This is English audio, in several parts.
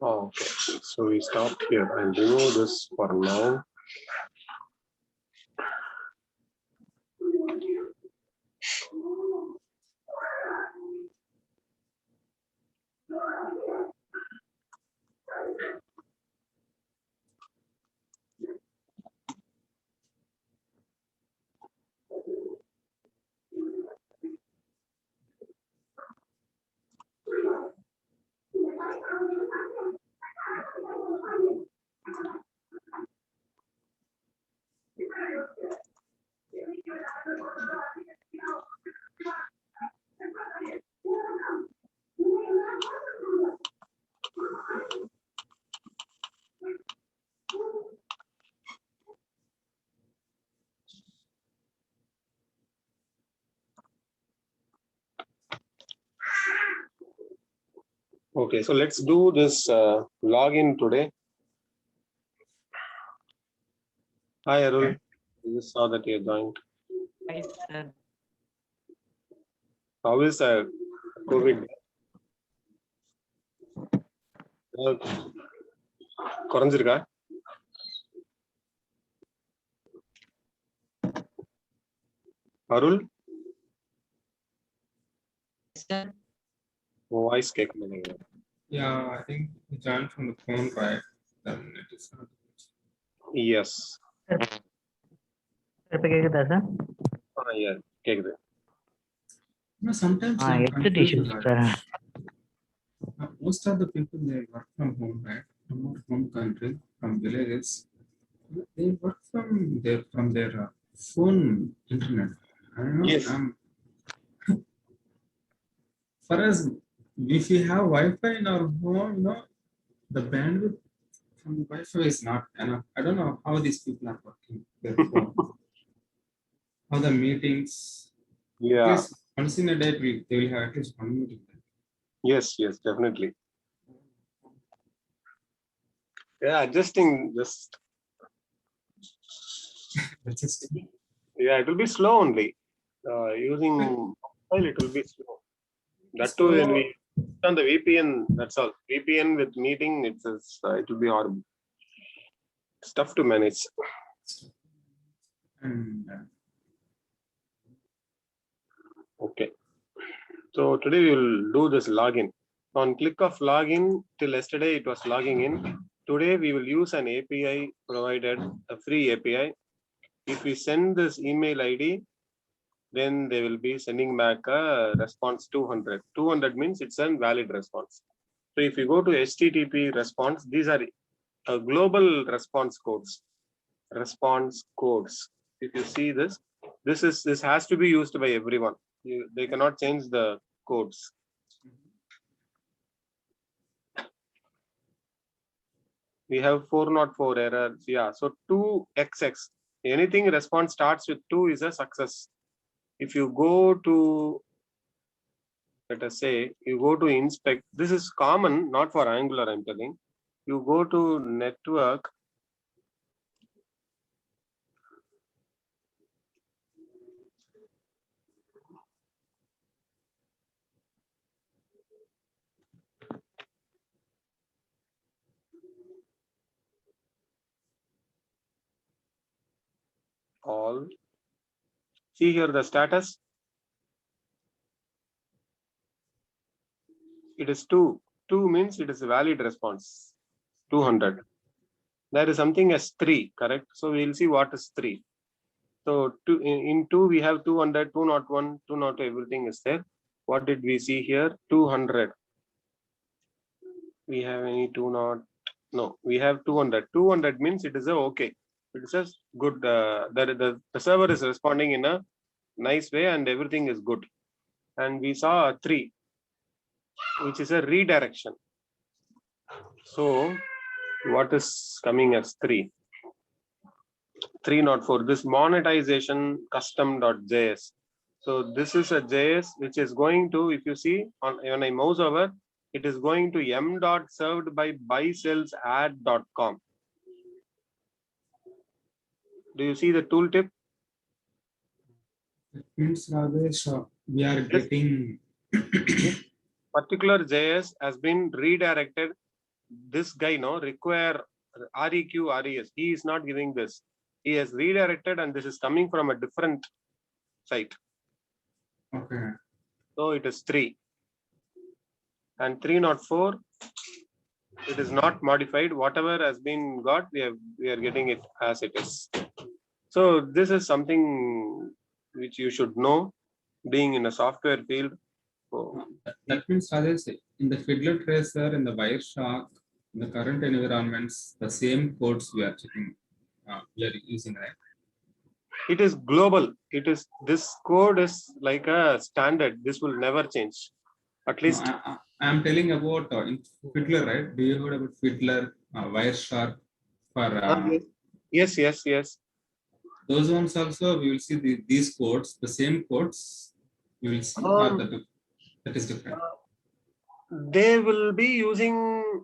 Okay, so we stopped here. I'll remove this for now. Okay, so let's do this login today. Hi, Arul. I just saw that you joined. Hi, sir. How is COVID? குறைஞ்சிருக்கா? Arul? Sir. Voice கேட்க மாட்டேங்குது. Yeah, I think you joined from the phone, right? Then it is not. Yes. இப்ப கேக்குதா sir? Yeah, கேக்குது. No, sometimes I'm headset confused, issues, right? sir. Most of the people, they work from home, right? From our home country, from villages. They work from their phone internet. I don't know. Yes. For us, if we have Wi-Fi in our home, the bandwidth from Wi-Fi is not enough. I don't know how these people are working their phone. How the meetings. Yeah. Yes, once in a day, they will have at least one meeting. Yes, definitely. Yeah, adjusting just. Yeah, it will be slow only. Using mobile, it will be slow. That too, when we on the VPN, that's all. VPN with meeting, it will be horrible. It's tough to manage. Okay. So today we will do this login. On click of login, till yesterday it was logging in. Today we will use an API provided, a free API. If we send this email ID, then they will be sending back a response 200. 200 means it's a valid response. So if you go to HTTP response, these are global response codes. Response codes. If you see this, this has to be used by everyone. They cannot change the codes. We have 404 errors. Yeah, so 2xx. Anything response starts with 2 is a success. If you go to, let us say, you go to inspect, this is common, not for Angular, I'm telling. You go to network. All. See here the status. It is 2. 2 means it is a valid response. 200. There is something as 3, correct? So we will see what is 3. So in 2 we have 200, 201, 202, everything is there. What did we see here? 200. We have any 200? No, we have 200. 200 means it is a okay. It is a good. The server is responding in a nice way and everything is good. And we saw a 3, which is a redirection. So what is coming as 3? 304, this monetization custom.js. So this is a JS which is going to, if you see when I mouse over, it is going to m.served by buy-sells-add.com. Do you see the tooltip? It means Rajesh, we are This getting particular JS has been redirected. This guy require REQ, RES. He is not giving this. He has redirected and this is coming from a different site. okay. So it is 3. And 304, it is not modified. Whatever has been got, we are getting it as it is. So this is something which you should know, being in a software field. So, That means Rajesh, in the Fiddler Tracer, in the Wireshark, in the current environments, the same codes we are checking, we are using, right? it is global. It is, this code is like a standard. This will never change. At least No, I'm telling about in Fiddler, right? Do you heard about Fiddler, Wireshark for yes, yes, yes. those ones also we will see these codes, the same codes you will see, that is different. They will be using,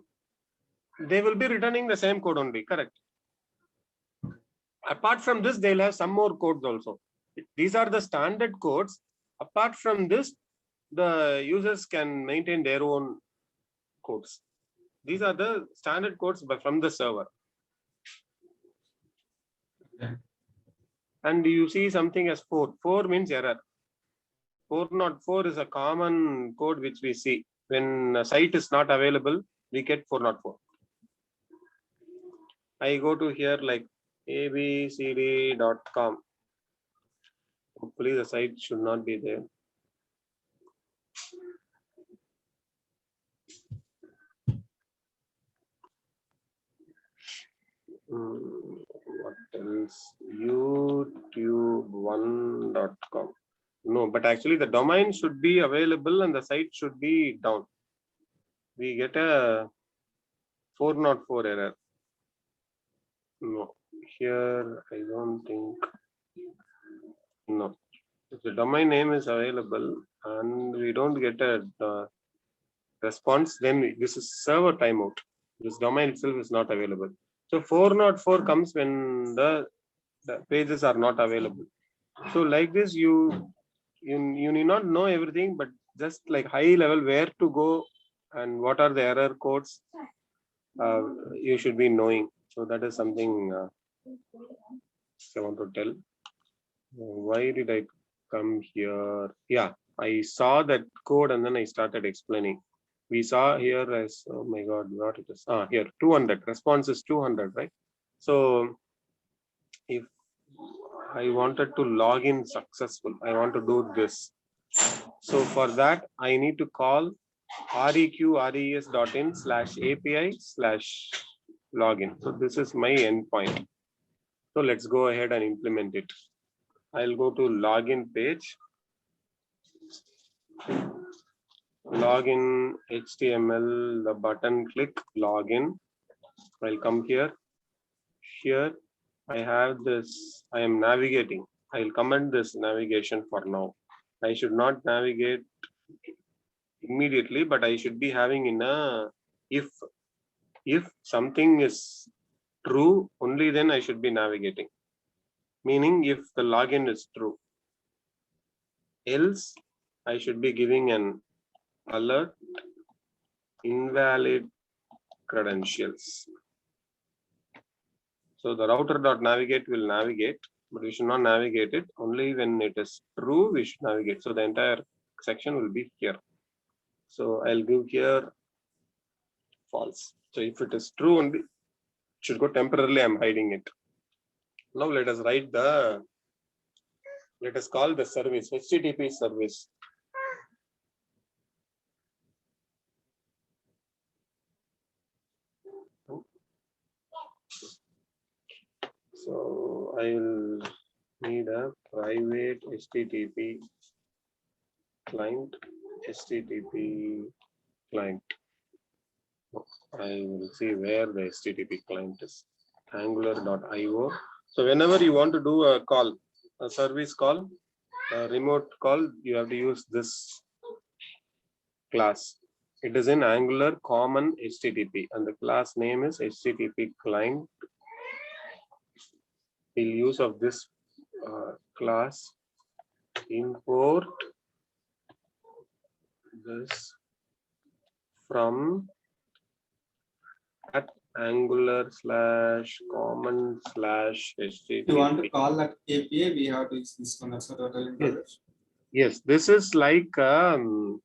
they will be returning the same code only, correct? Apart from this, they'll have some more codes also. These are the standard codes. Apart from this, the users can maintain their own codes. These are the standard codes from the server. Okay. And you see something as 4. 4 means error. 404 is a common code which we see. When a site is not available, we get 404. I go to here like abcd.com. Hopefully the site should not be there. What else? youtube1.com. No, but actually the domain should be available and the site should be down. We get a 404 error. No, here I don't think. No, if the domain name is available and we don't get a response, then this is server timeout. This domain itself is not available. So 404 comes when the pages are not available. So like this, you need not know everything, but just like high level where to go and what are the error codes, you should be knowing. So that is something I want to tell. Why did I come here? Yeah, I saw that code and then I started explaining. We saw here as, oh my God, what it is. Here 200, response is 200, right? So if I wanted to log in successful, I want to do this. So for that, I need to call reqres.in/API/login. So this is my endpoint. So let's go ahead and implement it. I'll go to login page. Login HTML, the button, click login. I'll come here. Here I have this, I am navigating. I'll comment this navigation for now. I should not navigate immediately, but I should be having in a if something is true, only then I should be navigating. Meaning if the login is true. Else I should be giving an alert invalid credentials. So the router.navigate will navigate, but we should not navigate it. Only when it is true, we should navigate. So the entire section will be here. So I'll give here false. So if it is true, only it should go temporarily. I'm hiding it. Now let us write the, let us call the service, HTTP service. So I will need a private HTTP client. HTTP client. I will see where the HTTP client is. Angular.io. So whenever you want to do a call, a service call, a remote call, you have to use this class. It is in Angular common HTTP, and the class name is HTTP client. We'll use of this class import this from at Angular/common/HTTP. If you want to call that API, we have to use this one. That's what you're telling me. Yes, this is like when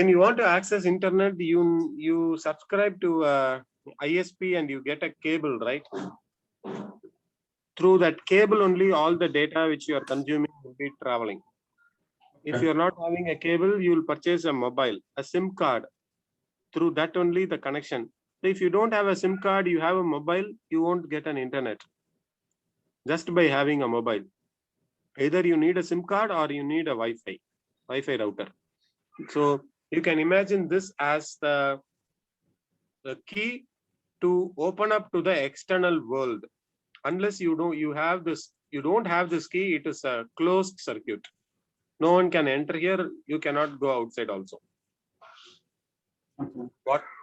you want to access internet, you subscribe to ISP and you get a cable, right? Through that cable only, all the data which you are consuming will be traveling. If you are not having a cable, you will purchase a mobile, a SIM card. Through that only the connection. So if you don't have a SIM card, you have a mobile, you won't get an internet. Just by having a mobile. Either you need a SIM card or you need a Wi-Fi router. So you can imagine this as the key to open up to the external world. Unless you don't have this key, it is a closed circuit. No one can enter here. You cannot go outside also. Okay.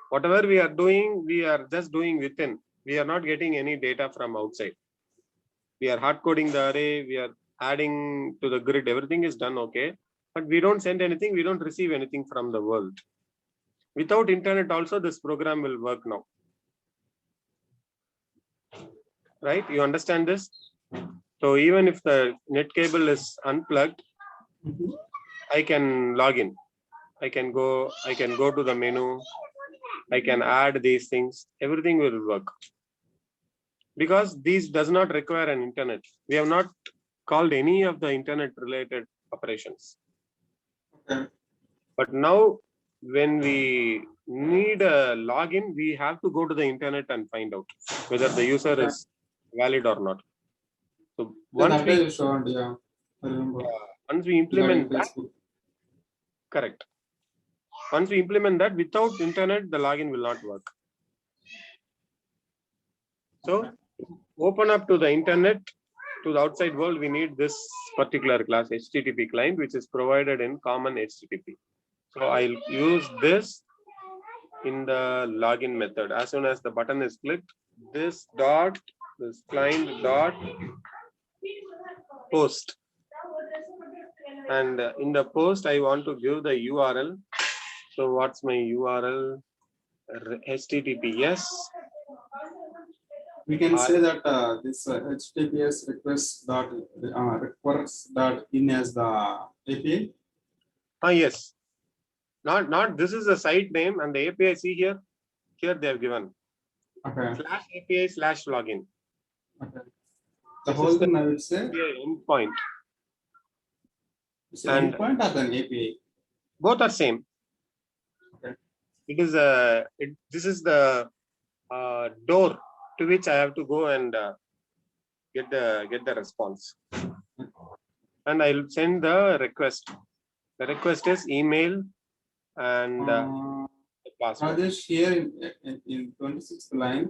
Whatever we are doing, we are just doing within. We are not getting any data from outside. We are hard coding the array. We are adding to the grid. Everything is done okay. But we don't send anything. We don't receive anything from the world. Without internet also, this program will work now. Right? You understand this? So even if the net cable is unplugged, I can log in. I can go to the menu. I can add these things. Everything will work. Because these does not require an internet. We have not called any of the internet related operations. Okay. But now when we need a login, we have to go to the internet and find out whether the user is valid or not. So once we implement that, correct. Once we implement that, without internet, the login will not work. So open up to the internet, to the outside world, we need this particular class HTTP client, which is provided in common HTTP. So I'll use this in the login method. As soon as the button is clicked, this client dot post. And in the post, I want to give the URL. So what's my URL? HTTPS. We can say that this HTTPS request requires that in as the API. Yes. Not this is the site name and the API. See here they have given. Okay. /API/login. Okay. The whole thing I would say endpoint. And endpoint or an API. Both are same. Okay. It is this is the door to which I have to go and get the response. And I'll send the request. The request is email and password. Rajesh, here in 26th line,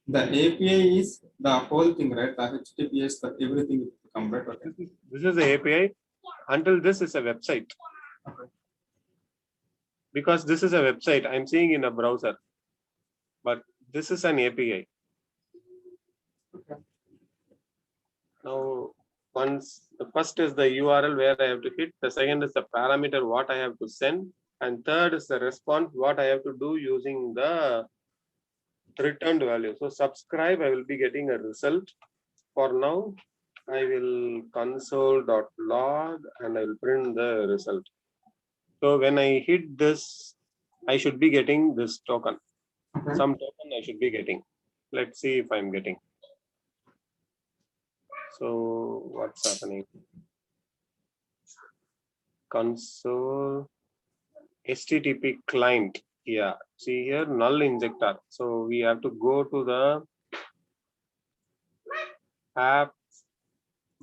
the API is the whole thing, right? The HTTPS, everything will come, right? Okay. This is the API. Until this is a website. Okay. Because this is a website I'm seeing in a browser, but this is an API. Okay. Now, once the first is the URL where I have to hit, the second is the parameter what I have to send, and third is the response what I have to do using the returned value. So subscribe, I will be getting a result. For now, I will console.log and I will print the result. So when I hit this, I should be getting this token. Okay. Some token I should be getting. Let's see if I'm getting. So what's happening? Console HTTP client. Yeah, see here null injector. So we have to go to the app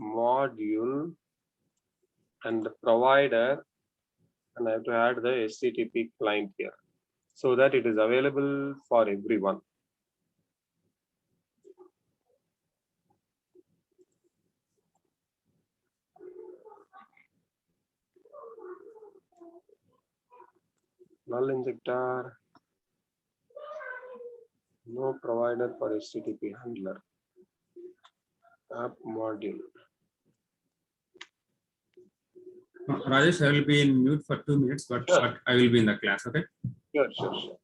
module and the provider, and I have to add the HTTP client here so that it is available for everyone. Null injector, no provider for HTTP handler. App module. Rajesh, I will be in mute for 2 minutes, but, Sure. but I will be in the class. Okay. Sure.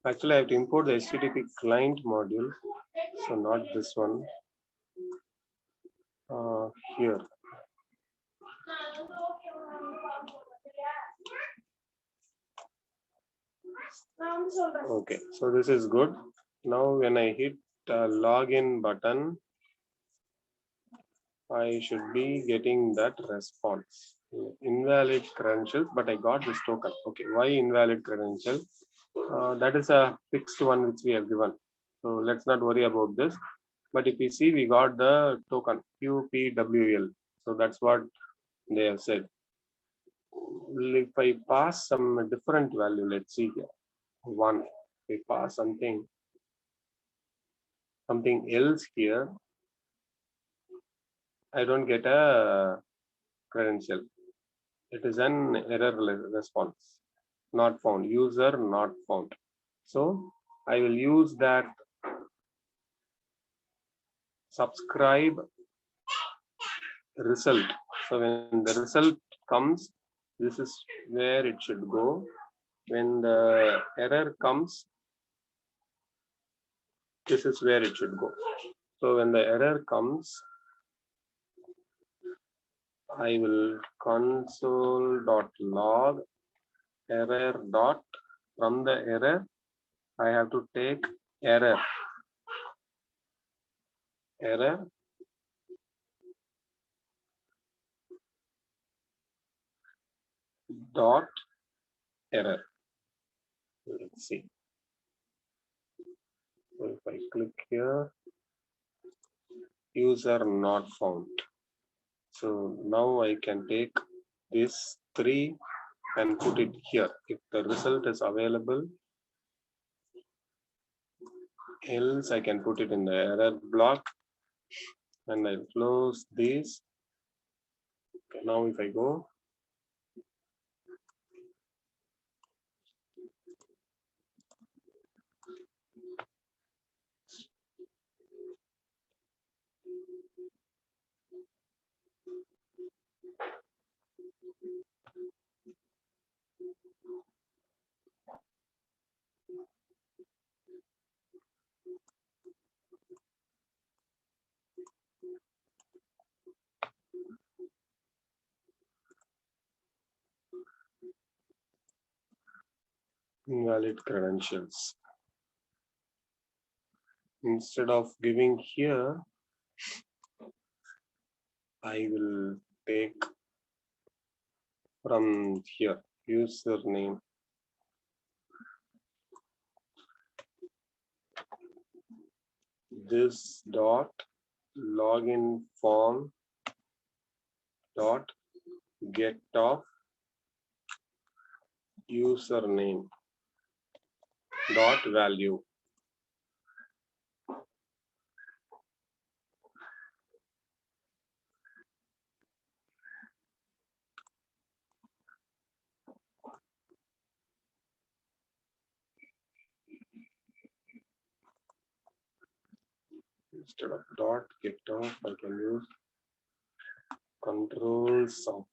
Actually, I have to import the HTTP client module, so not this one. Here. Okay, so this is good. Now when I hit login button, I should be getting that response. Invalid credentials, but I got this token. Okay, why invalid credential? That is a fixed one which we have given. So let's not worry about this. But if you see, we got the token QPWL. So that's what they have said. If I pass some different value, let's see here. 1. We pass something else here, I don't get a credential. It is an error response. Not found. User not found. So I will use that subscribe result. So when the result comes, this is where it should go. When the error comes, this is where it should go. So when the error comes, I will console.log error dot, from the error, I have to take error dot error. Let's see. So if I click here, user not found. So now I can take this 3 and put it here. If the result is available, else I can put it in the error block, and I'll close this. Okay, now if I go, invalid credentials. Instead of giving here, I will take from here, username. This dot login form dot get of username dot value. Instead of dot get off, I can use controls of,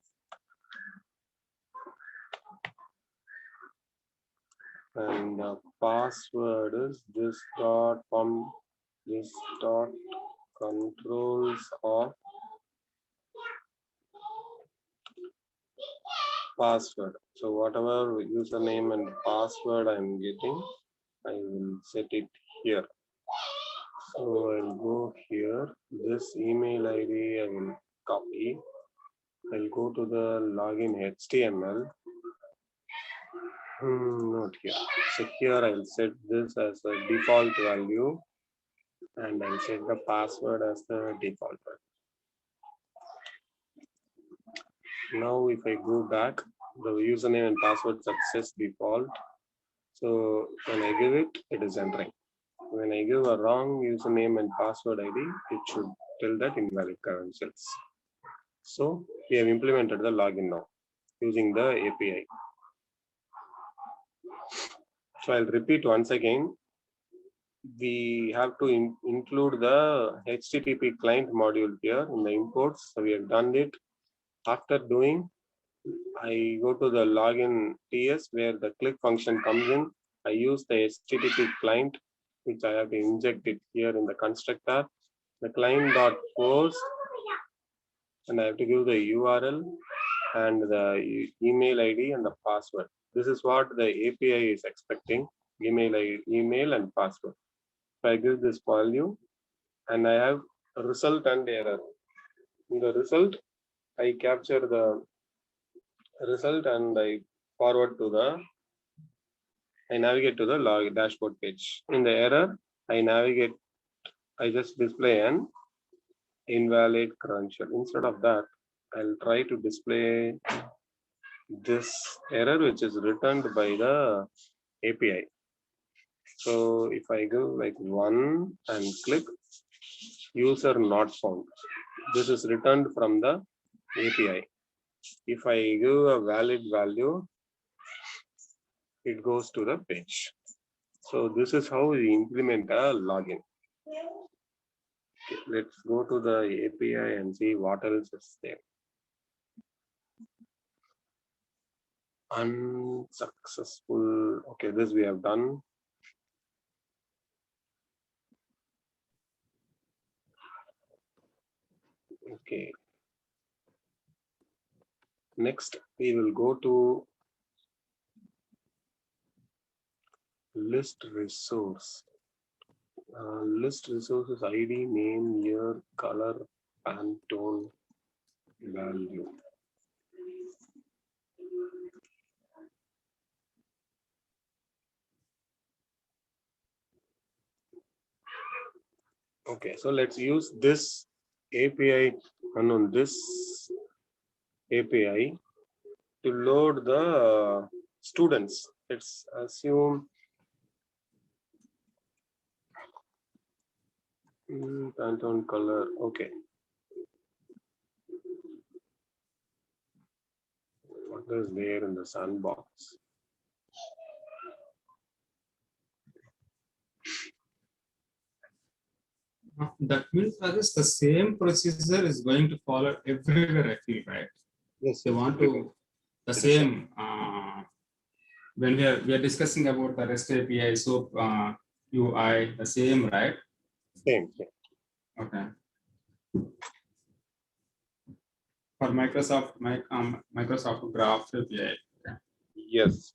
and the password is this dot from this dot controls of password. So whatever username and password I'm getting, I will set it here. So I'll go here. This email ID I will copy. I'll go to the login HTML. Not here. So here I'll set this as a default value, and I'll set the password as the default value. Now if I go back, the username and password success default. So when I give it, it is entering. When I give a wrong username and password ID, it should tell that invalid credentials. So we have implemented the login now using the API. So I'll repeat once again. We have to include the HTTP client module here in the imports. So we have done it. After doing, I go to the login TS where the click function comes in. I use the HTTP client, which I have to inject it here in the constructor. The client dot post, and I have to give the URL and the email ID and the password. This is what the API is expecting: email and password. So I give this value, and I have a result and error. In the result, I capture the result and I forward to the. I navigate to the log dashboard page. In the error, I just display an invalid credential. Instead of that, I'll try to display this error which is returned by the API. So if I go like 1 and click user not found, this is returned from the API. If I give a valid value, it goes to the page. So this is how we implement a login. Okay, let's go to the API and see what else is there. Unsuccessful. Okay, this we have done. Okay. Next, we will go to list resource. List resources ID, name, year, color, Pantone, value. Okay, so let's use this API, this API to load the students. Let's assume Pantone color. Okay. What is there in the sandbox? That means that is the same procedure is going to follow everywhere, I feel, right? Yes. They want to the same when we are discussing about the REST API, so UI, the same, right? Same. Okay. For Microsoft, Microsoft Graph API. Okay. Yes.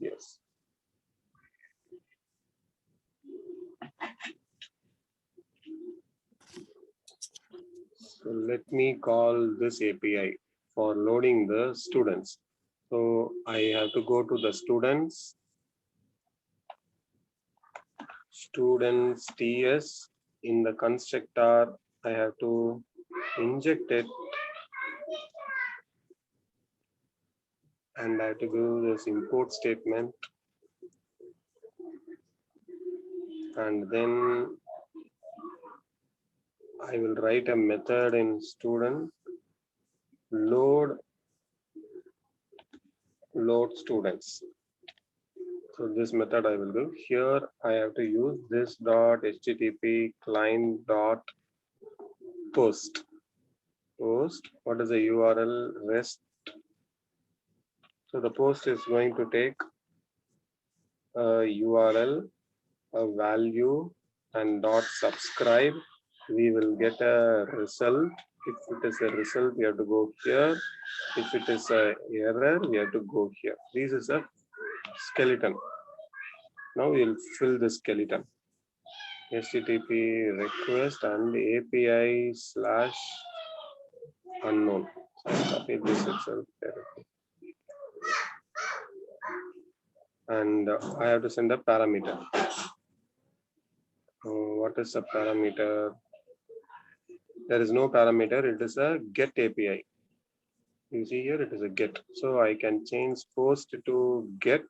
So let me call this API for loading the students. So I have to go to the students TS. In the constructor, I have to inject it and I have to do this import statement, and then I will write a method in student load students. So this method I will do here. I have to use this dot HTTP client dot post. What is the URL? REST. So the post is going to take a URL, a value, and dot subscribe. We will get a result. If it is a result, we have to go here. If it is an error, we have to go here. This is a skeleton. Now we'll fill the skeleton. HTTP request and API slash unknown. So I'll copy this itself. And I have to send a parameter. What is a parameter? There is no parameter. It is a get API. You see here, it is a get. So I can change post to get,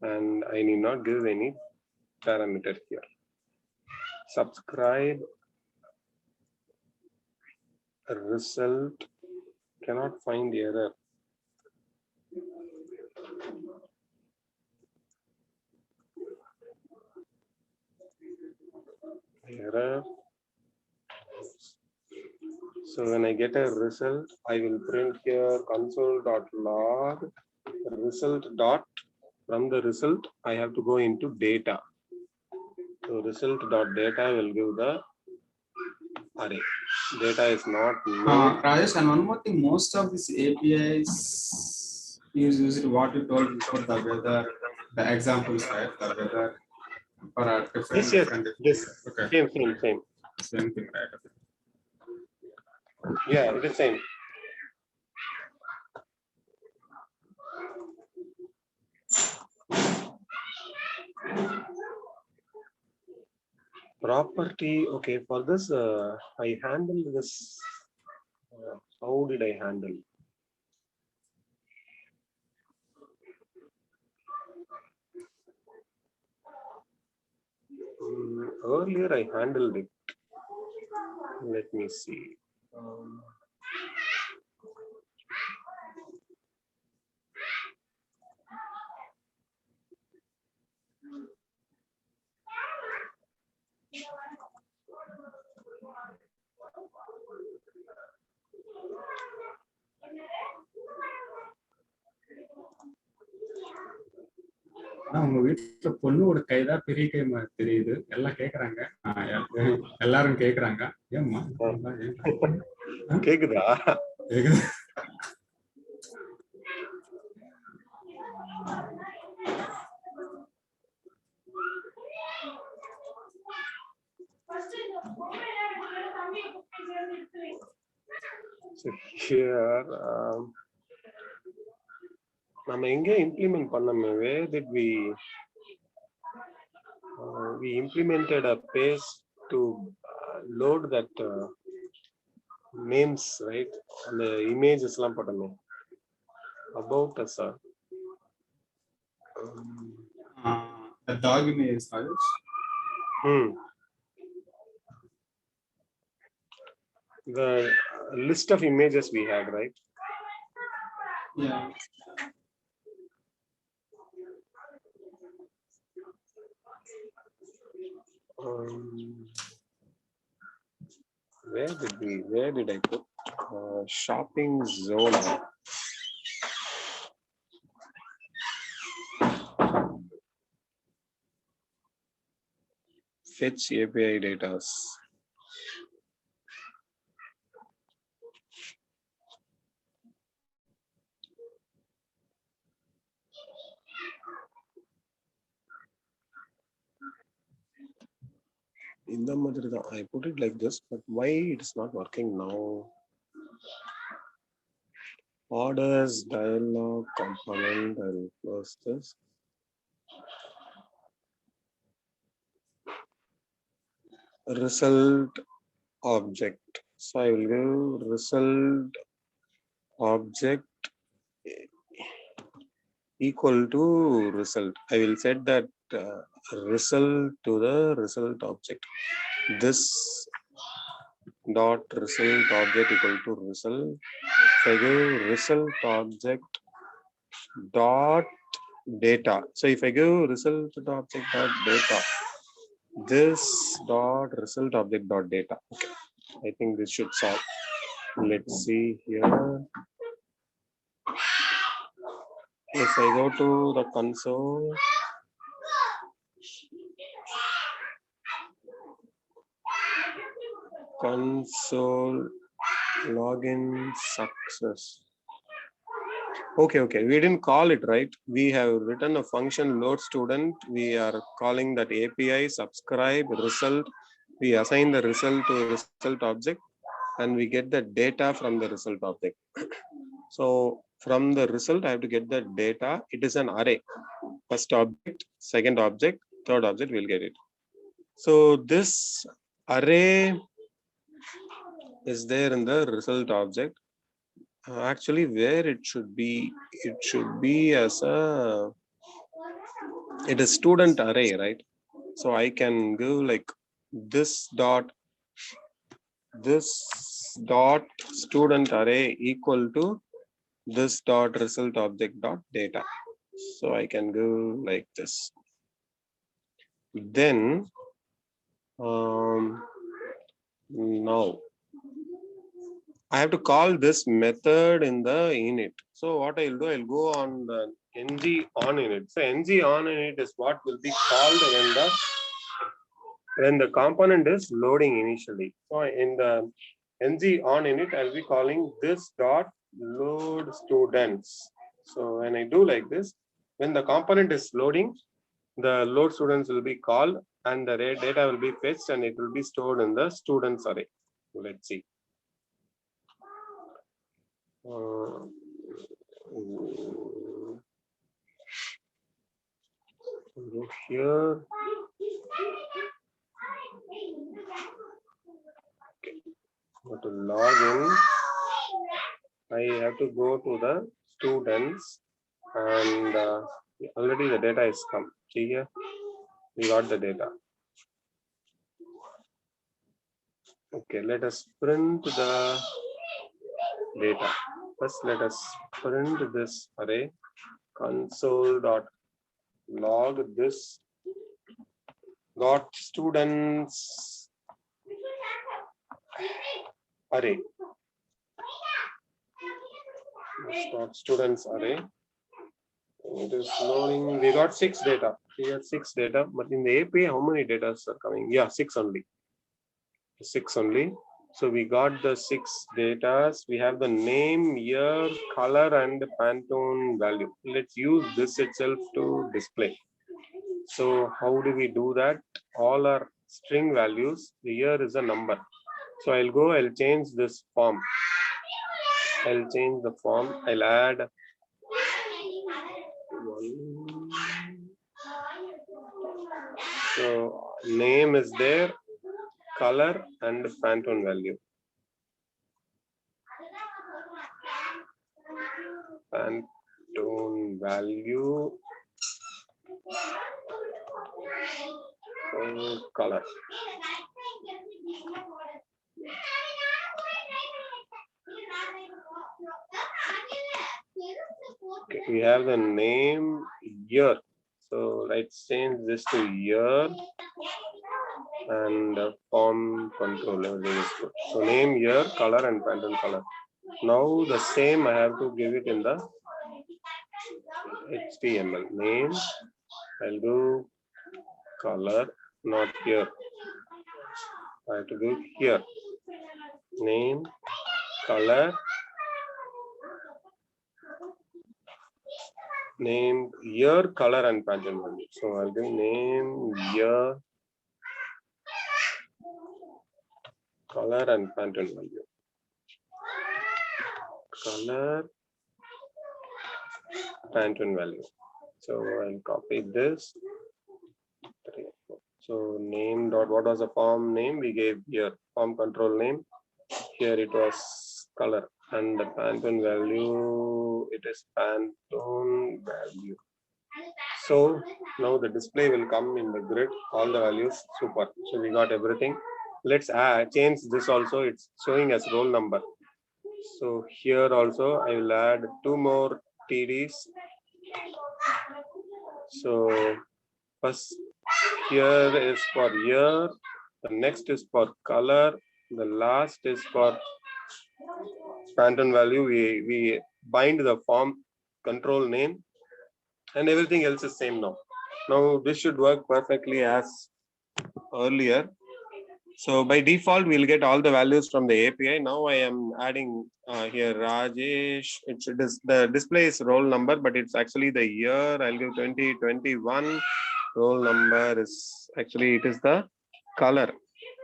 and I need not give any parameter here. Subscribe result cannot find error. Error. So when I get a result, I will print here console.log result dot. From the result, I have to go into data. So result.data will give the array. Data is not known. Rajesh, and one more thing, most of these APIs use what you told before, the weather, the examples, right? The weather for a different, Yes, different. Okay. Same. Same thing, right? Okay. Yeah, it is same. Property, okay, for this, I handle this. How did I handle? Earlier, I handled it. Let me see. உங்க வீட்டுல பொண்ணோட கைதான் பெரிய கை மாதிரி தெரியுது. எல்லாம் கேக்குறாங்க. எல்லாரும் கேக்குறாங்க. ஏம்மா கேக்குதா? கேக்குது. So here, நம்ம எங்க implement பண்ணோமே? Where did we implemented a page to load that names, right? And the images லாம் போட்டோமே. About us, the dog image, the list of images we had, right? Yeah. Where did I put shopping zone? Fetch API data. In the middle, I put it like this, but why it's not working now? Orders dialog component. I will close this. Result object. So I will give result object equal to result. I will set that result to the result object. This dot result object equal to result. So I give result object dot data. So if I give result object dot data, this dot result object dot data. Okay, I think this should solve. Let's see here. If I go to the console, login success. Okay, we didn't call it, right? We have written a function load student. We are calling that API subscribe result. We assign the result to result object and we get the data from the result object. So from the result, I have to get the data. It is an array. First object, second object, third object, we'll get it. So this array is there in the result object. Actually, where it should be as a, it is student array, right? So I can go like this dot student array equal to this dot result object dot data. So I can go like this. Then now I have to call this method in the init. So what I'll do, I'll go on the ng on init. So ng on init is what will be called when the component is loading initially. So in the ng on init, I'll be calling this dot load students. So when I do like this, when the component is loading, the load students will be called and the data will be fetched and it will be stored in the students array. Let's see. Go here. Okay. Go to login. I have to go to the students and already the data is come. See here, we got the data. Okay, let us print the data. First, let us print this array console.log this got students array. Got students array. It is loading. We got 6 data. We got 6 data, but in the API, how many data are coming? Yeah, 6 only. 6 only. So we got the 6 data. We have the name, year, color, and Pantone value. Let's use this itself to display. So how do we do that? All our string values. The year is a number. So I'll change this form. I'll change the form. I'll add one. So name is there, color and Pantone value. Pantone value, color. Okay, we have the name, year. So let's change this to year and form control. Everything is good. So name, year, color, and Pantone color. Now the same I have to give it in the HTML. Name, I'll do color, not here. I have to do here. Name, color, name, year, color, and Pantone value. So I'll do name, year, color, and Pantone value. Color, Pantone value. So I'll copy this. So name dot, what was the form name we gave here? Form control name. Here it was color, and the Pantone value, it is Pantone value. So now the display will come in the grid, all the values, super. So we got everything. Let's change this also. It's showing as roll number. So here also I will add 2 more TDs. So first here is for year, the next is for color, the last is for Pantone value. We bind the form control name and everything else is same now. Now this should work perfectly as earlier. So by default, we'll get all the values from the API. Now I am adding here Rajesh. It is the display is roll number, but it's actually the year. I'll give 2021. Roll number is actually it is the color.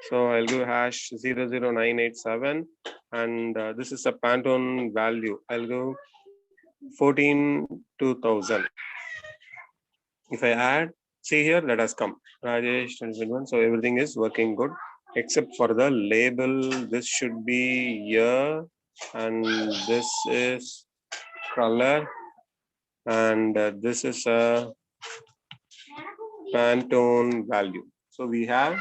So I'll give hash 00987, and this is a Pantone value. I'll go 14 2000. If I add, see here, that has come Rajesh 2021. So everything is working good except for the label. This should be year, and this is color, and this is a Pantone value. So we have,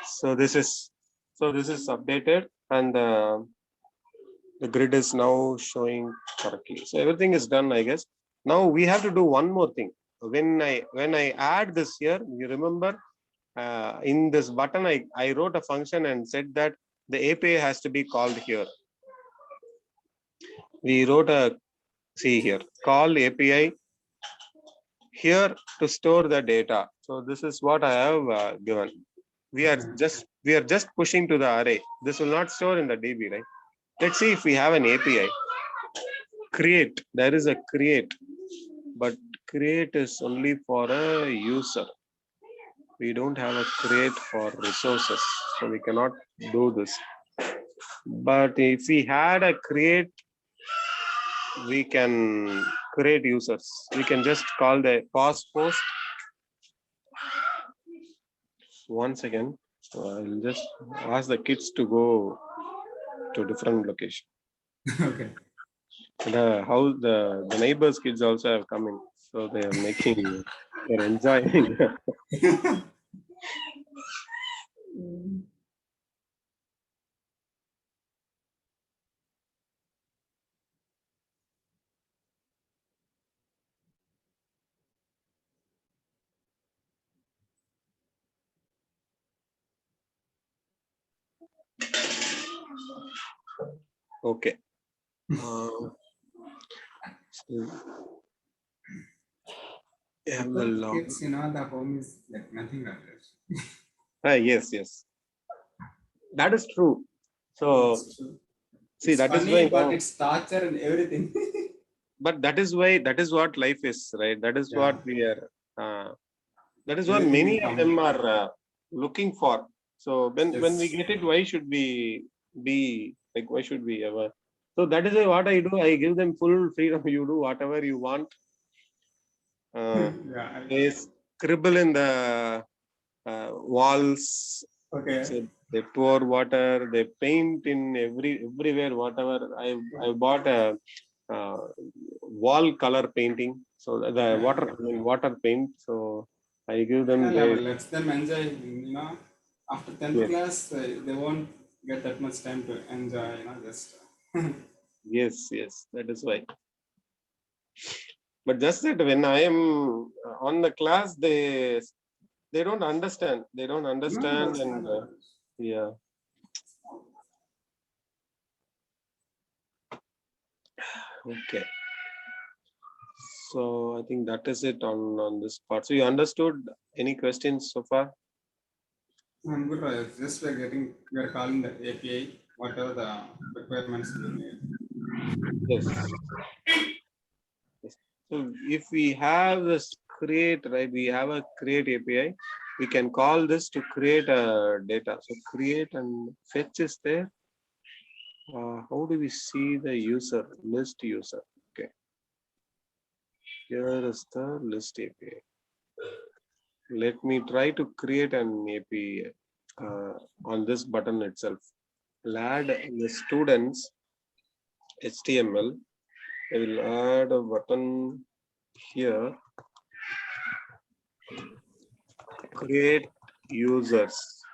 so this is updated, and the grid is now showing correctly. So everything is done, I guess. Now we have to do one more thing. When I add this here, you remember in this button, I wrote a function and said that the API has to be called here. We wrote a, see here, call API here to store the data. So this is what I have given. We are just pushing to the array. This will not store in the DB, right? Let's see if we have an API. Create, there is a create, but create is only for a user. We don't have a create for resources, so we cannot do this. But if we had a create, we can create users. We can just call the pause post. Once again, so I'll just ask the kids to go to different location. Okay. The house, the neighbors' kids also have come in, so they are making, they're enjoying. Okay. So, yeah, well, Kids, the home is like nothing like that. yes, that is true. So It's true. see, It's that is funny, why but now, it's torture and everything. but that is why, that is what life is, right? That is what we are. That is what Everything many will of come. them are looking for. So when we get it, why should we be like? Why should we ever? So that is why what I do. I give them full freedom. You do whatever you want. Yeah. They scribble in the walls. Okay. So they pour water. They paint in everywhere. Whatever I bought a wall color painting. So the water paint. So I give them Yeah, the but let them enjoy. After 10th yes, class, they won't get that much time to enjoy. Just. yes. That is why. But just that when I am on the class, they don't understand. They don't understand, and yeah. Okay. So I think that is it on this part. So you understood any questions so far? I'm good. Just we're calling the API, whatever the requirements we need. Yes. So if we have this create, right, we have a create API, we can call this to create a data. So create and fetch is there. How do we see the user, list user? Okay. Here is the list API. Let me try to create an API on this button itself. I'll add the students HTML. I will add a button here. Create users.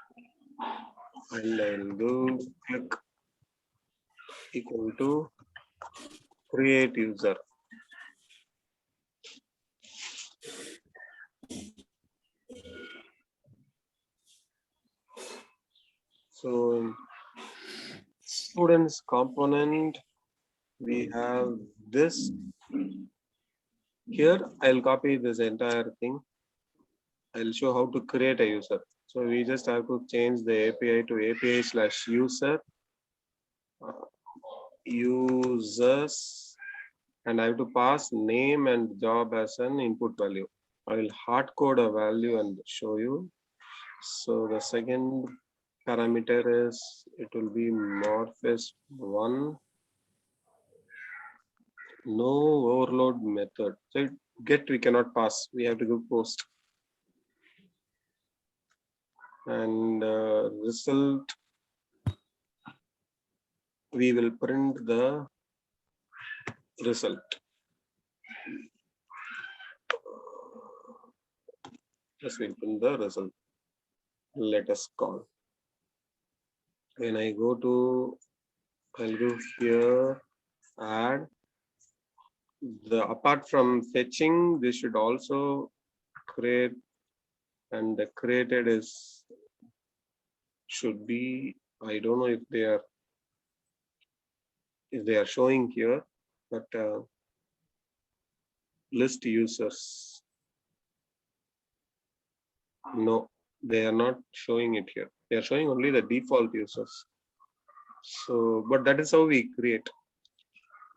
And I'll do click equal to create user. So students component, we have this here. I'll copy this entire thing. I'll show how to create a user. So we just have to change the API to API/user, users, and I have to pass name and job as an input value. I will hard code a value and show you. So the second parameter is, it will be morphist1, no overload method. So get we cannot pass, we have to do post. And result, we will print the result. Just we'll print the result. Let us call. When I go to, I'll go here, add. Apart from fetching, this should also create, and the created is should be, I don't know if they are showing here, but list users, no, they are not showing it here. They are showing only the default users. So, but that is how we create.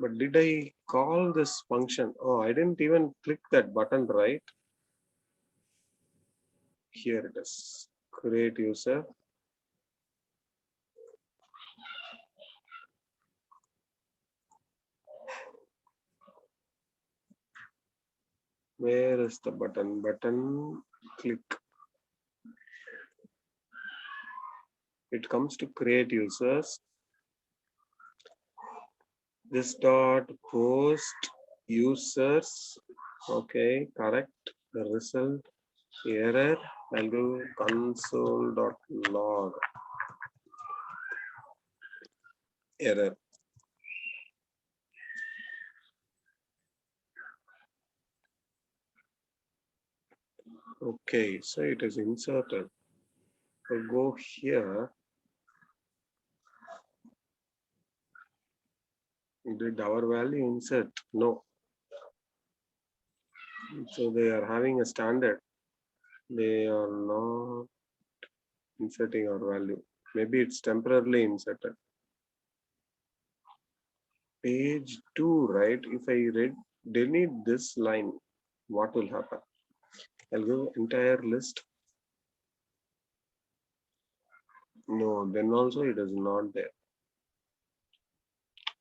But did I call this function? Oh, I didn't even click that button, right? Here it is, create user. Where is the button? Button, click. It comes to create users. This dot post users. Okay, correct. The result error. I'll do console.log error. Okay, so it is inserted. So go here. Did our value insert? No. So they are having a standard. They are not inserting our value. Maybe it's temporarily inserted. Page 2, right? If I delete this line, what will happen? I'll go entire list. No, then also it is not there.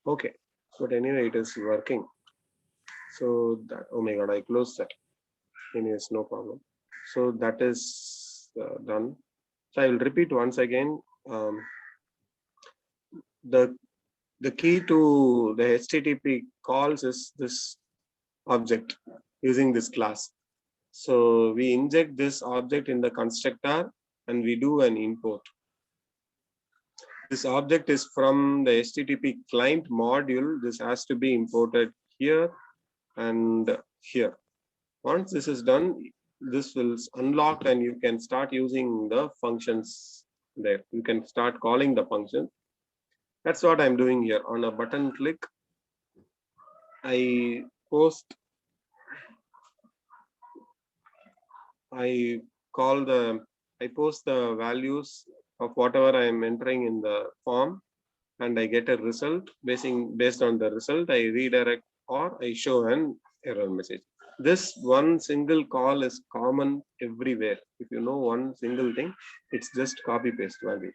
Okay, but anyway, it is working. So that, oh my God, I closed that. Anyways, no problem. So that is done. So I will repeat once again. The key to the HTTP calls is this object using this class. So we inject this object in the constructor and we do an import. This object is from the HTTP client module. This has to be imported here and here. Once this is done, this will unlock and you can start using the functions there. You can start calling the function. That's what I'm doing here. On a button click, I post the values of whatever I am entering in the form, and I get a result. Based on the result, I redirect or I show an error message. This one single call is common everywhere. If you know one single thing, it's just copy paste value.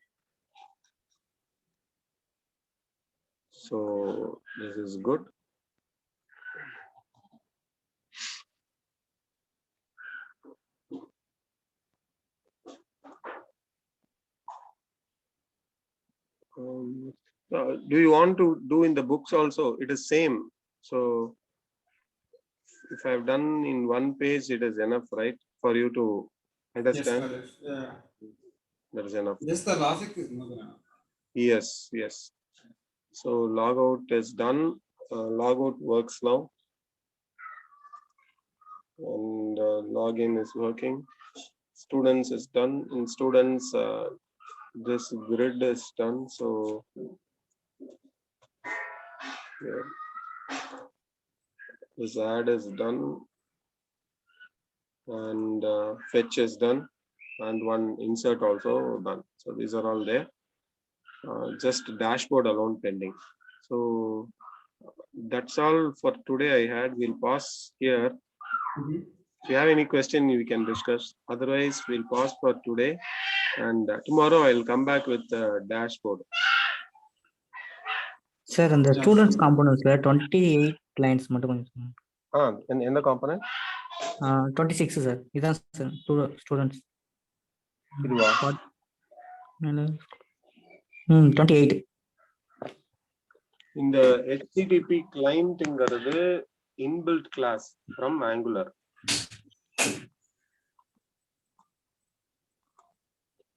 So this is good. Do you want to do in the books also? It is same. So if I've done in one page, it is enough, right? For you to understand. Yes, yeah. That is enough. Just the logic is not enough. Yes, yes. So logout is done. Logout works now. And login is working. Students is done. In students, this grid is done. So yeah. This add is done. And fetch is done. and one insert also done. So these are all there. Just dashboard alone pending. So that's all for today I had. We'll pause here. If you have any question, we can discuss. Otherwise, we'll pause for today. And tomorrow I'll come back with the dashboard. Sir, and the students components, 28 clients மட்டும் எந்த component? 26 sir. இதான் sir students. இதுவா? 28. இந்த HTTP clientங்கிறது inbuilt class from Angular.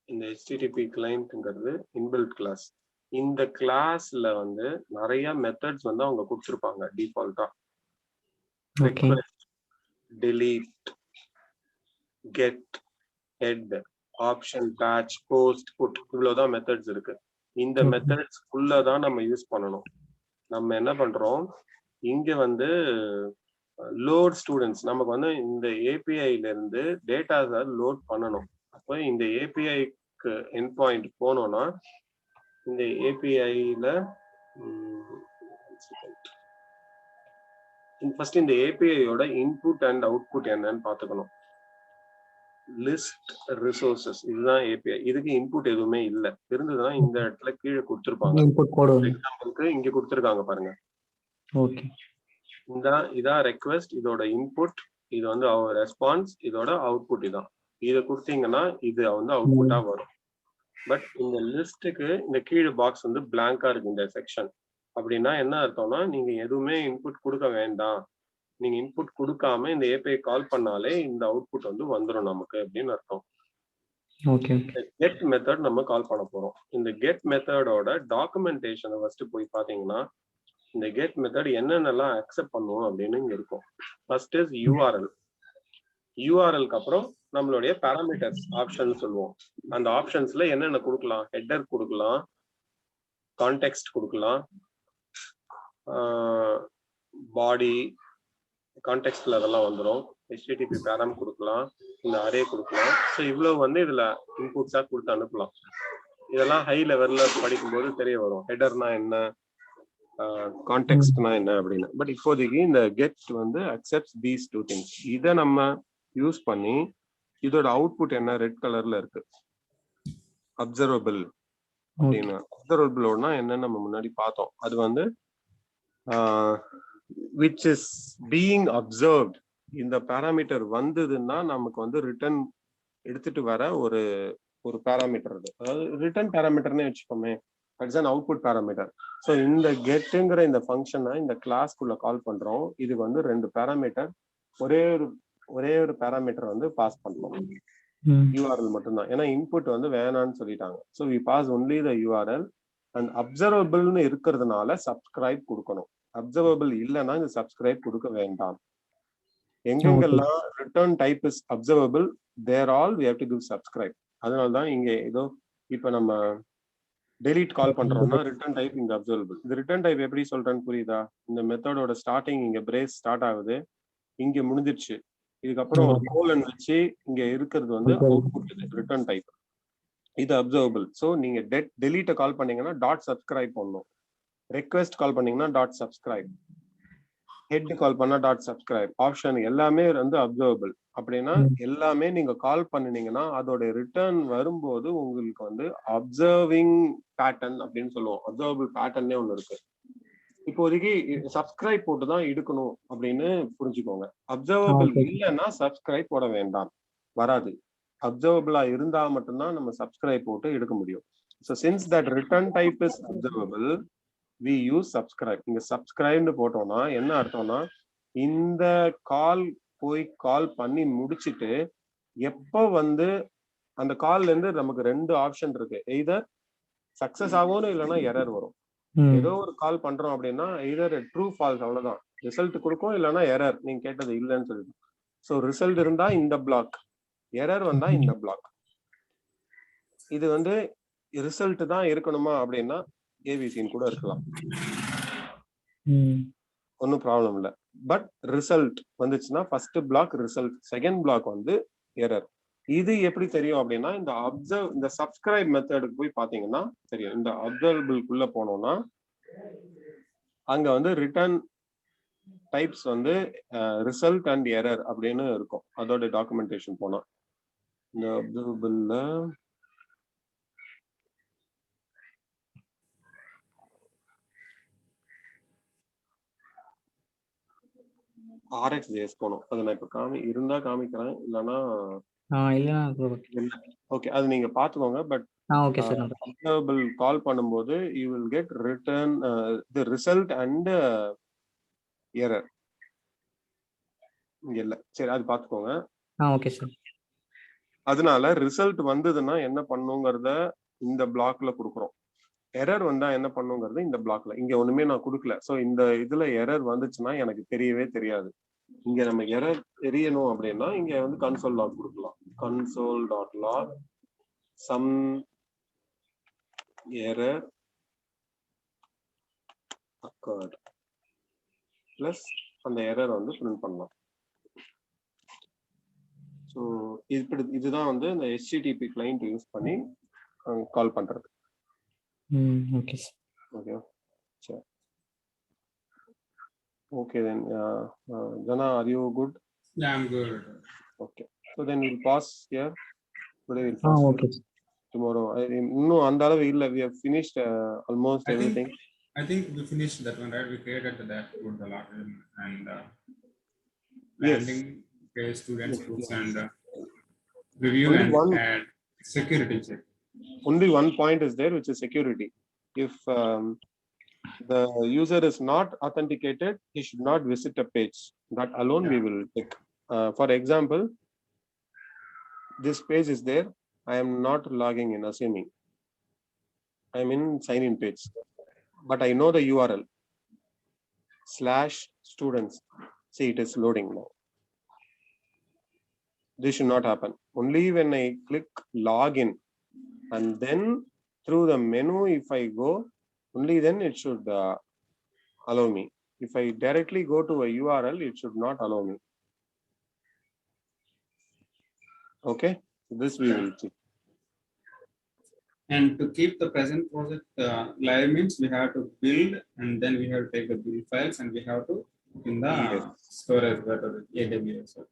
இந்த HTTP clientங்கிறது inbuilt class. இந்த கிளாஸ்ல வந்து நிறைய மெத்தட்ஸ் வந்து அவங்க கொடுத்திருப்பாங்க டிஃபால்ட்டா. request, delete, get, head, option, patch, post, put, இவ்வளவுதான் மெத்தட்ஸ் இருக்கு. இந்த மெத்தட்ஸ் ஃபுல்லா தான் நம்ம யூஸ் பண்ணணும். நம்ம என்ன பண்றோம், இங்க வந்து லோட் ஸ்டூடெண்ட்ஸ் நமக்கு வந்து இந்த ஏபிஐல இருந்து டேட்டாஸை லோட் பண்ணணும். அப்போ இந்த ஏபிஐக்கு எண்ட் பாயிண்ட் போனோம்னா இந்த ஏபிஐல ஃபர்ஸ்ட் இந்த ஏபிஐயோட இன்புட் அண்ட் அவுட்புட் என்னன்னு பாத்துக்கணும். லிஸ்ட் ரிசோர்சஸ் இதுதான் ஏபிஐ. இதுக்கு இன்புட் எதுவுமே இல்ல. இருந்ததுன்னா இந்த இடத்துல கீழே கொடுத்திருப்பாங்க. எக்ஸாம்பிளுக்கு இங்க கொடுத்திருக்காங்க பாருங்க. ஓகே, இதான் ரெக்வெஸ்ட், இதோட இன்புட், இது வந்து ரெஸ்பான்ஸ், இதோட அவுட்புட் இதான். இதை கொடுத்தீங்கன்னா இது வந்து அவுட்புட்டா வரும். பட் இந்த லிஸ்ட்டுக்கு இந்த கீழே பாக்ஸ் வந்து பிளாங்கா இருக்கு இந்த செக்ஷன். அப்படின்னா என்ன அர்த்தம்னா நீங்க எதுவுமே இன்புட் கொடுக்க வேண்டாம். நீங்க இன்புட் கொடுக்காம இந்த ஏபிஐ கால் பண்ணாலே இந்த அவுட்புட் வந்து வந்துடும் நமக்கு அப்படின்னு அர்த்தம். ஓகே, கெட் மெத்தட் நம்ம கால் பண்ண போறோம். இந்த கெட் மெத்தடோட டாக்குமெண்டேஷனை ஃபர்ஸ்ட் போய் பாத்தீங்கன்னா இந்த கெட் மெத்தட் என்னென்னலாம் அக்செப்ட் பண்ணுவோம் அப்படின்னு இங்க இருக்கும். First is URL. யூஆர்எல்க்கு அப்புறம் நம்மளுடைய பாராமீட்டர்ஸ் ஆப்ஷன் சொல்லுவோம். அந்த ஆப்ஷன்ஸ்ல என்னென்ன கொடுக்கலாம், ஹெட்டர் கொடுக்கலாம், கான்டெக்ஸ்ட் கொடுக்கலாம், பாடி கான்டெக்ஸ்ட்ல அதெல்லாம் வந்துடும். HTTP பேரம் கொடுக்கலாம், இந்த அரே கொடுக்கலாம். ஸோ இவ்வளவு வந்து இதுல இன்புட்ஸா கொடுத்து அனுப்பலாம். இதெல்லாம் ஹை லெவல்ல படிக்கும்போது தெரிய வரும், ஹெடர்னா என்ன, கான்டெக்ஸ்ட்னா என்ன அப்படின்னு. பட் இப்போதைக்கு இந்த கெட் வந்து அக்செப்ட்ஸ் தீஸ் டூ திங்ஸ். இதை நம்ம யூஸ் பண்ணி இதோட அவுட்புட் என்ன ரெட் கலர்ல இருக்கு, அப்சர்வபிள் அப்படின்னு. அப்சர்வபிள்னா என்ன நம்ம முன்னாடி பார்த்தோம். அது வந்து which is being observed. இந்த பாராமீட்டர் வந்ததுன்னா நமக்கு வந்து ரிட்டர்ன் எடுத்துட்டு வர ஒரு ஒரு பாராமீட்டர். அதாவது ரிட்டர்ன் பாராமீட்டர்னே வச்சுக்கோமே, that's an output parameter. So இந்த கெட்டுங்கிற இந்த ஃபங்க்ஷனை இந்த கிளாஸ்க்குள்ள கால் பண்றோம். இதுக்கு வந்து ரெண்டு பாராமீட்டர், ஒரே ஒரு பாராமீட்டர் வந்து பாஸ் பண்றோம். யூஆர்எல் மட்டும்தான், ஏன்னா இன்புட் வந்து வேணான்னு சொல்லிட்டாங்க. So we pass only the URL. And அப்சர்வபிள்னு இருக்கிறதுனால சப்ஸ்கிரைப் கொடுக்கணும். அப்சர்வபிள் இல்லைன்னா இந்த சப்ஸ்கிரைப் கொடுக்க வேண்டாம். எங்கெங்கெல்லாம் return type is observable, there all we have to give subscribe. அதனால தான் இங்க ஏதோ இப்ப நம்ம டெலீட் கால் பண்றோம்னா ரிட்டர்ன் டைப் இங்க அப்சர்வபிள். இந்த ரிட்டர்ன் டைப் எப்படி சொல்றேன்னு புரியுதா? இந்த மெத்தடோட ஸ்டார்டிங் இங்க பிரேஸ் ஸ்டார்ட் ஆகுது, இங்க முடிஞ்சிருச்சு. இதுக்கப்புறம் ஒரு கோலன் வச்சு இங்க இருக்கிறது வந்து அவுட்புட், இது ரிட்டர்ன் டைப், இது அப்சர்வபிள். ஸோ நீங்க டெலீட்டை கால் பண்ணீங்கன்னா டாட் சப்ஸ்கிரைப் பண்ணணும். ரெக்வெஸ்ட் கால் பண்ணீங்கன்னா டாட் சப்ஸ்கிரைப், ஹெட் கால் பண்ணா டாட் சப்ஸ்கிரைப், ஆப்ஷன் எல்லாமே வந்து அப்சர்வபிள். அப்படின்னா எல்லாமே நீங்க கால் பண்ணினீங்கன்னா அதோட ரிட்டர்ன் வரும்போது உங்களுக்கு வந்து அப்சர்விங் பேட்டர்ன் அப்படின்னு சொல்லுவோம். அப்சர்வபிள் பேட்டர்னே ஒண்ணு இருக்கு. இப்போதைக்கு சப்ஸ்கிரைப் போட்டு தான் எடுக்கணும் அப்படின்னு புரிஞ்சுக்கோங்க. அப்சர்வபிள் இல்லைன்னா சப்ஸ்கிரைப் போட வேண்டாம், வராது. அப்சர்வபிளா இருந்தா மட்டும்தான் நம்ம சப்ஸ்கிரைப் போட்டு எடுக்க முடியும். So since that return type is observable, we use subscribe. இங்க சப்ஸ்கிரைப்னு போட்டோம்னா என்ன அர்த்தம்னா இந்த கால் பண்ணி முடிச்சிட்டு எப்போ வந்து அந்த கால்ல இருந்து நமக்கு ரெண்டு ஆப்ஷன் இருக்கு. எய்தர் சக்சஸ் ஆகும் இல்லைன்னா எரர் வரும். ஏதோ ஒரு கால் பண்றோம் அப்படின்னா எய்தர் ட்ரூ ஃபால்ஸ், அவ்வளவுதான். ரிசல்ட் கொடுக்கும், இல்லைன்னா எரர், நீங்க கேட்டது இல்லைன்னு சொல்லிட்டு. ஸோ ரிசல்ட் இருந்தா இந்த பிளாக், எரர் வந்தா இந்த பிளாக். இது வந்து ரிசல்ட் தான் இருக்கணுமா அப்படின்னா ஏபிசின்னு கூட இருக்கலாம், ஒன்னும் ப்ராப்ளம் இல்லை. பட் ரிசல்ட் வந்துச்சுன்னா first block result, second block வந்து எரர். இது எப்படி தெரியும் அப்படின்னா இந்த அப்சர்வ் இந்த சப்ஸ்கிரைப் மெத்தடுக்கு போய் பாத்தீங்கன்னா தெரியும். இந்த அப்சர்வபிள்குள்ள போனோம்னா அங்க வந்து ரிட்டர்ன் டைப்ஸ் வந்து ரிசல்ட் அண்ட் எரர் அப்படின்னு இருக்கும். அதோட டாக்குமெண்டேஷன் போனா இந்த அப்சர்வபிள்ல RxJS போனோம். அது நான் இப்ப இருந்தா காமிக்கிறேன், இல்லைன்னா இல்லைன்னா ஓகே அது நீங்க பாத்துக்கோங்க. But okay sir. அப்சர்வபிள் கால் பண்ணும்போது you will get return the result and error. இங்க இல்ல, சரி அது பாத்துக்கோங்க. Okay sir. அதனால ரிசல்ட் வந்ததுன்னா என்ன பண்ணுங்கிறத இந்த பிளாக்ல கொடுக்குறோம். எரர் வந்தா என்ன பண்ணுங்கிறது இந்த பிளாக்ல. இங்க ஒண்ணுமே நான் கொடுக்கல. சோ இந்த இதுல எரர் வந்துச்சுன்னா எனக்கு தெரியவே தெரியாது. இங்க நம்ம எரர் தெரியணும் அப்படின்னா இங்க வந்து கன்சோல் லாக் கொடுக்கலாம். console.log some error occurred plus அந்த எரர் வந்து பிரிண்ட் பண்ணலாம். ஸோ இதுதான் வந்து இந்த HTTP கிளைண்ட் யூஸ் பண்ணி கால் பண்றது. Okay sir. ஓகே சரி. Okay then, Jana, are you good? Yeah, I'm good. Okay. So then we'll pause here. Today we'll pause. Okay. Tomorrow. No, அந்த அளவு இல்ல. We have finished almost everything. I think we finished that one, right? We created the dashboard, the login, and Yes. landing page, students groups, and review Only and one, add security check. Only one point is there, which is security. If the user is not authenticated, he should not visit a page. That alone we will check. For example, this page is there. I am not logging in, assuming I am in sign in page, but I know the URL /students. See, it is loading now. This should not happen. Only when I click login and then through the menu, if I go, only then it should allow me. If I directly go to a URL, it should not allow me. Okay, this we will see. And to keep the present project live means we have to build, and then we have to take the build files, and we have to in the storage, whether AWS or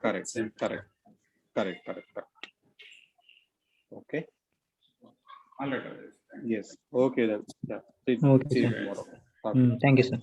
Correct. Okay. All right. Yes. Okay then. Yeah. Okay. See you tomorrow. Thank you, sir.